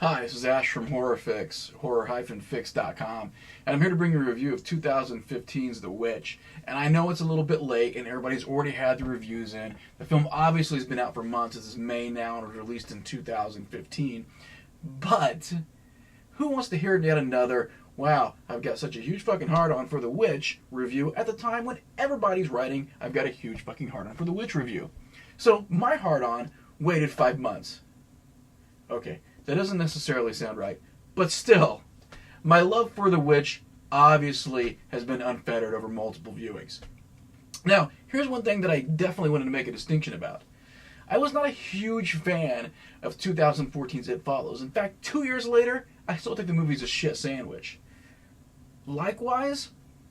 Hi, this is Ash from HorrorFix, horror-fix.com, and I'm here to bring you a review of 2015's The Witch. And I know it's a little bit late, and everybody's already had the reviews in. The film obviously has been out for months. This is May now, and it was released in 2015. But who wants to hear yet another, wow, I've got such a huge fucking hard-on for The Witch review at the time when everybody's writing, I've got a huge fucking hard-on for The Witch review. So my hard-on waited 5 months. Okay. That doesn't necessarily sound right, but still, my love for The Witch obviously has been unfettered over multiple viewings. Now, here's one thing that I definitely wanted to make a distinction about. I was not a huge fan of 2014's It Follows. In fact, 2 years later, I still think the movie's a shit sandwich. Likewise,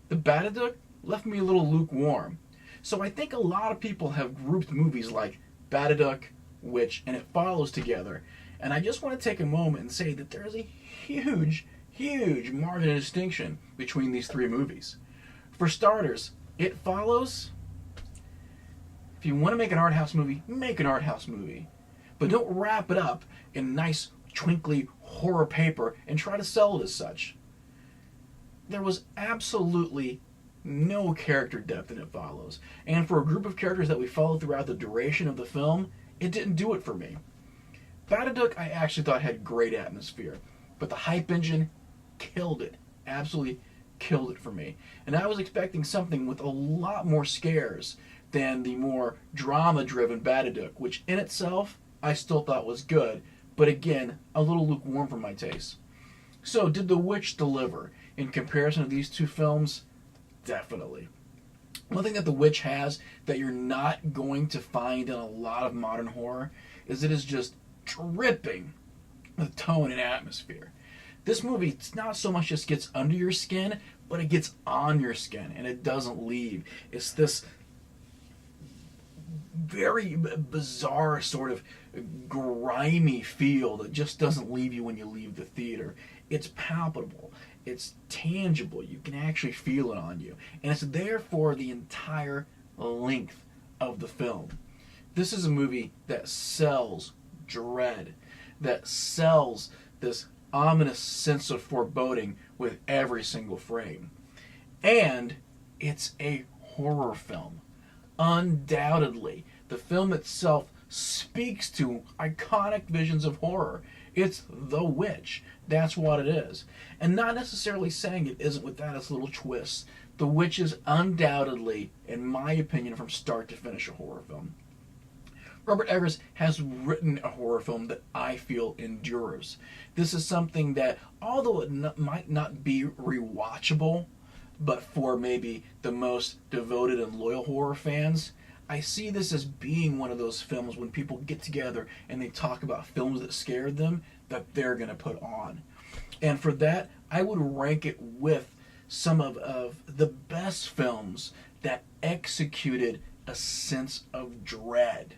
The Babadook left me a little lukewarm. So I think a lot of people have grouped movies like Babadook, Witch, and It Follows together. And I just want to take a moment and say that there is a huge, huge margin of distinction between these three movies. For starters, It Follows. If you want to make an art house movie, make an art house movie. But don't wrap it up in nice, twinkly horror paper and try to sell it as such. There was absolutely no character depth in It Follows. And for a group of characters that we followed throughout the duration of the film, it didn't do it for me. Babadook I actually thought had great atmosphere, but the hype engine killed it. Absolutely killed it for me. And I was expecting something with a lot more scares than the more drama-driven Babadook, which in itself I still thought was good, but again, a little lukewarm for my taste. So did The Witch deliver? In comparison to these two films, definitely. One thing that The Witch has that you're not going to find in a lot of modern horror is it is just dripping with tone and atmosphere. This movie, it's not so much just gets under your skin, but it gets on your skin and it doesn't leave. It's this very bizarre sort of grimy feel that just doesn't leave you when you leave the theater. It's palpable. It's tangible. You can actually feel it on you. And it's there for the entire length of the film. This is a movie that sells dread, that sells this ominous sense of foreboding with every single frame. And it's a horror film. Undoubtedly, the film itself speaks to iconic visions of horror. It's The Witch. That's what it is. And not necessarily saying it isn't without its little twists. The Witch is undoubtedly, in my opinion, from start to finish, a horror film. Robert Eggers has written a horror film that I feel endures. This is something that, although it might not be rewatchable, but for maybe the most devoted and loyal horror fans, I see this as being one of those films when people get together and they talk about films that scared them that they're going to put on. And for that, I would rank it with some of the best films that executed a sense of dread.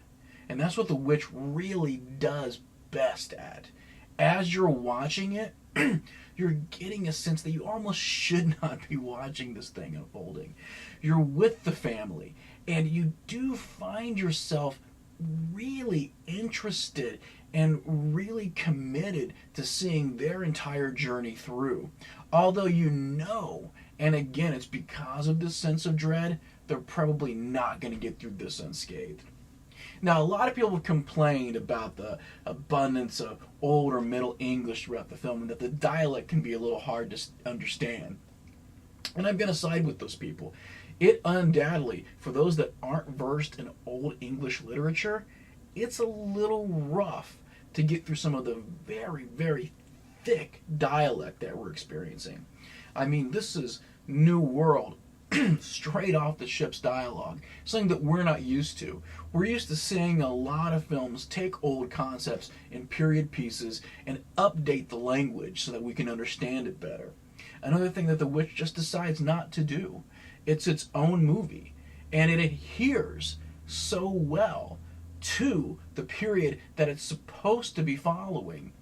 And that's what The Witch really does best at. As you're watching it, you're getting a sense that you almost should not be watching this thing unfolding. You're with the family, and you do find yourself really interested and really committed to seeing their entire journey through. Although you know, and again, it's because of this sense of dread, they're probably not going to get through this unscathed. Now, a lot of people have complained about the abundance of Old or Middle English throughout the film and that the dialect can be a little hard to understand. And I'm going to side with those people. It undoubtedly, for those that aren't versed in Old English literature, it's a little rough to get through some of the very, very thick dialect that we're experiencing. I mean, this is New World, straight off the ship's dialogue, something that we're not used to. We're used to seeing a lot of films take old concepts in period pieces and update the language so that we can understand it better. Another thing that The Witch just decides not to do. It's its own movie, and it adheres so well to the period that it's supposed to be following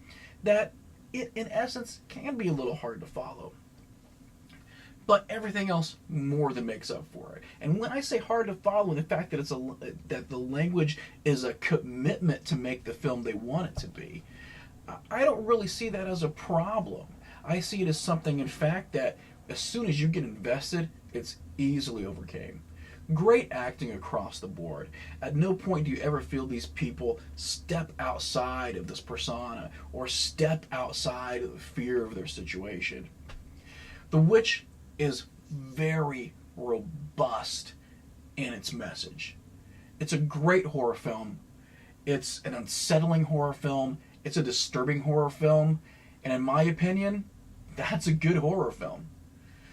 that it, in essence, can be a little hard to follow. But everything else more than makes up for it. And when I say hard to follow, the fact that that the language is a commitment to make the film they want it to be, I don't really see that as a problem. I see it as something, in fact, that as soon as you get invested, it's easily overcame. Great acting across the board. At no point do you ever feel these people step outside of this persona or step outside of the fear of their situation. The Witch is very robust in its message. It's a great horror film. It's an unsettling horror film. It's a disturbing horror film. And in my opinion, that's a good horror film.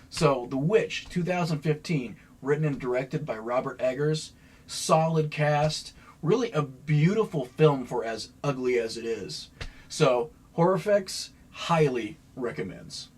So, The Witch, 2015, written and directed by Robert Eggers. Solid cast. Really a beautiful film for as ugly as it is. So, Horrorfix highly recommends.